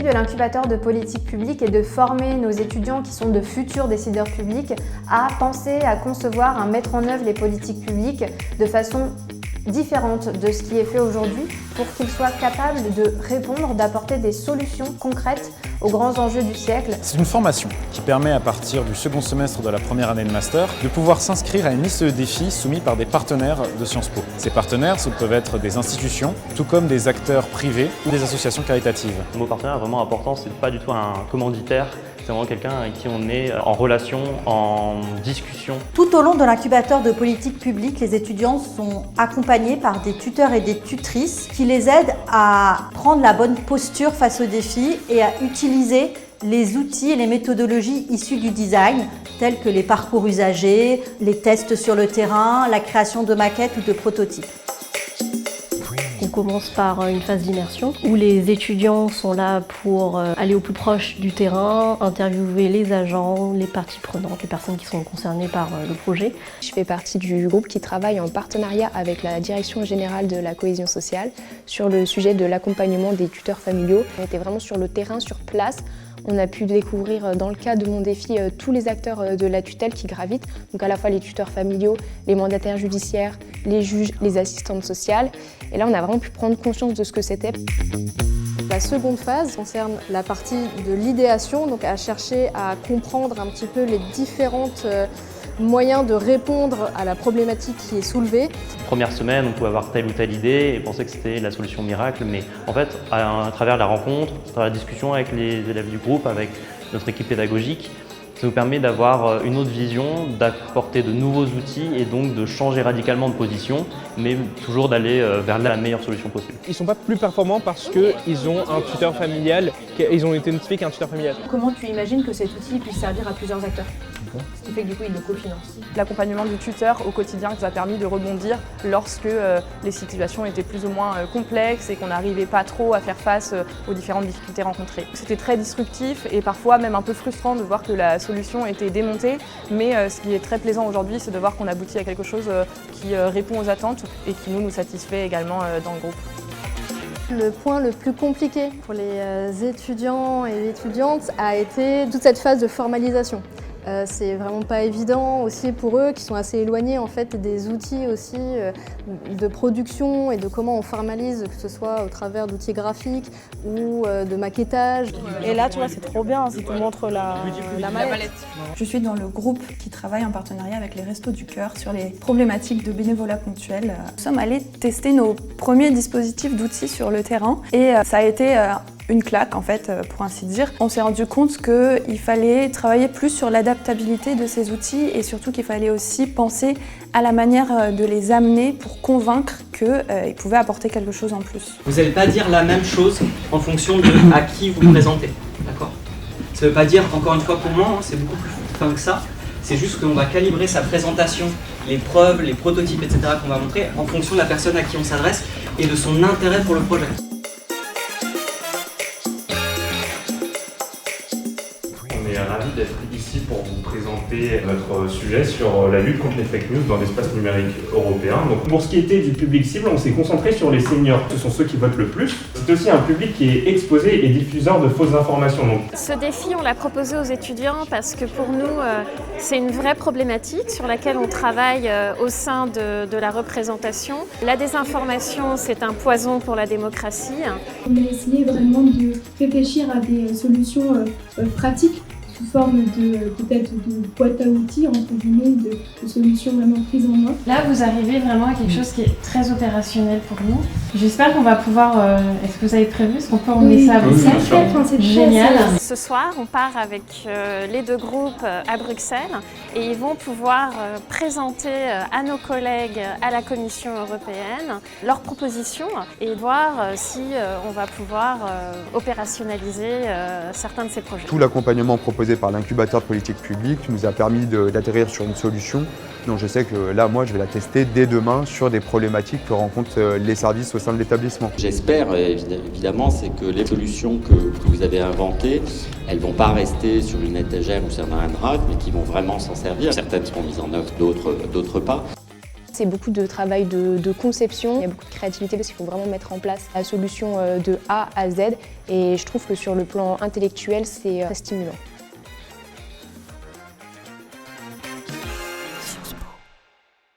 de l'incubateur de politique publique est de former nos étudiants qui sont de futurs décideurs publics à penser, à concevoir, à mettre en œuvre les politiques publiques de façon différente de ce qui est fait aujourd'hui pour qu'ils soient capables de répondre, d'apporter des solutions concrètes aux grands enjeux du siècle. C'est une formation qui permet à partir du second semestre de la première année de master de pouvoir s'inscrire à une liste de défis soumis par des partenaires de Sciences Po. Ces partenaires, ce peuvent être des institutions, tout comme des acteurs privés ou des associations caritatives. Le mot partenaire est vraiment important, c'est pas du tout un commanditaire. C'est vraiment quelqu'un avec qui on est en relation, en discussion. Tout au long de l'incubateur de politique publique, les étudiants sont accompagnés par des tuteurs et des tutrices qui les aident à prendre la bonne posture face aux défis et à utiliser les outils et les méthodologies issues du design, tels que les parcours usagers, les tests sur le terrain, la création de maquettes ou de prototypes. On commence par une phase d'immersion où les étudiants sont là pour aller au plus proche du terrain, interviewer les agents, les parties prenantes, les personnes qui sont concernées par le projet. Je fais partie du groupe qui travaille en partenariat avec la Direction générale de la cohésion sociale sur le sujet de l'accompagnement des tuteurs familiaux. On était vraiment sur le terrain, sur place. On a pu découvrir dans le cadre de mon défi tous les acteurs de la tutelle qui gravitent, donc à la fois les tuteurs familiaux, les mandataires judiciaires, les juges, les assistantes sociales. Et là, on a vraiment pu prendre conscience de ce que c'était. La seconde phase concerne la partie de l'idéation, donc à chercher à comprendre un petit peu les différents moyens de répondre à la problématique qui est soulevée. Première semaine, on pouvait avoir telle ou telle idée et penser que c'était la solution miracle, mais en fait, à travers la rencontre, à travers la discussion avec les élèves du groupe, avec notre équipe pédagogique, ça nous permet d'avoir une autre vision, d'apporter de nouveaux outils et donc de changer radicalement de position, mais toujours d'aller vers la meilleure solution possible. Ils ne sont pas plus performants parce qu'ils ont un tuteur familial, ils ont été notifiés qu'un tuteur familial. Comment tu imagines que cet outil puisse servir à plusieurs acteurs ? Ce qui fait que du coup, il le cofinance. L'accompagnement du tuteur au quotidien nous a permis de rebondir lorsque les situations étaient plus ou moins complexes et qu'on n'arrivait pas trop à faire face aux différentes difficultés rencontrées. C'était très disruptif et parfois même un peu frustrant de voir que la solution était démontée, mais ce qui est très plaisant aujourd'hui, c'est de voir qu'on aboutit à quelque chose qui répond aux attentes et qui nous satisfait également dans le groupe. Le point le plus compliqué pour les étudiants et étudiantes a été toute cette phase de formalisation. C'est vraiment pas évident aussi pour eux qui sont assez éloignés en fait des outils aussi de production et de comment on formalise, que ce soit au travers d'outils graphiques ou de maquettage. Et là, tu vois, c'est trop bien, ça te montre la mallette. Je suis dans le groupe qui travaille en partenariat avec les Restos du Cœur sur les problématiques de bénévolat ponctuel. Nous sommes allés tester nos premiers dispositifs d'outils sur le terrain et ça a été une claque en fait, pour ainsi dire. On s'est rendu compte qu'il fallait travailler plus sur l'adaptabilité de ces outils et surtout qu'il fallait aussi penser à la manière de les amener pour convaincre qu'ils pouvaient apporter quelque chose en plus. Vous n'allez pas dire la même chose en fonction de à qui vous présentez, d'accord ? Ça ne veut pas dire, encore une fois pour moi, c'est beaucoup plus fin que ça. C'est juste qu'on va calibrer sa présentation, les preuves, les prototypes, etc. qu'on va montrer en fonction de la personne à qui on s'adresse et de son intérêt pour le projet. On est ravis d'être ici pour vous présenter notre sujet sur la lutte contre les fake news dans l'espace numérique européen. Donc, pour ce qui était du public cible, on s'est concentré sur les seniors. Ce sont ceux qui votent le plus. C'est aussi un public qui est exposé et diffuseur de fausses informations. Donc, ce défi, on l'a proposé aux étudiants parce que pour nous, c'est une vraie problématique sur laquelle on travaille au sein de la représentation. La désinformation, c'est un poison pour la démocratie. On a essayé vraiment de réfléchir à des solutions pratiques sous forme de peut-être de boîte à outils, entre guillemets, de solutions vraiment prises en main. Là, vous arrivez vraiment à quelque chose qui est très opérationnel pour nous. J'espère qu'on va pouvoir... Est-ce que vous avez prévu? Est-ce qu'on peut emmener ça à Bruxelles? C'est génial. Ce soir, on part avec les deux groupes à Bruxelles et ils vont pouvoir présenter à nos collègues à la Commission européenne leurs propositions et voir si on va pouvoir opérationnaliser certains de ces projets. Tout l'accompagnement proposé par l'incubateur de politique publique nous a permis d'atterrir sur une solution. Donc je sais que là, moi, je vais la tester dès demain sur des problématiques que rencontrent les services au sein de l'établissement. J'espère, évidemment, c'est que les solutions que vous avez inventées, elles ne vont pas rester sur une étagère ou sur un drive, mais qui vont vraiment s'en servir. Certaines seront mises en œuvre, d'autres pas. C'est beaucoup de travail de conception, il y a beaucoup de créativité parce qu'il faut vraiment mettre en place la solution de A à Z et je trouve que sur le plan intellectuel, c'est très stimulant.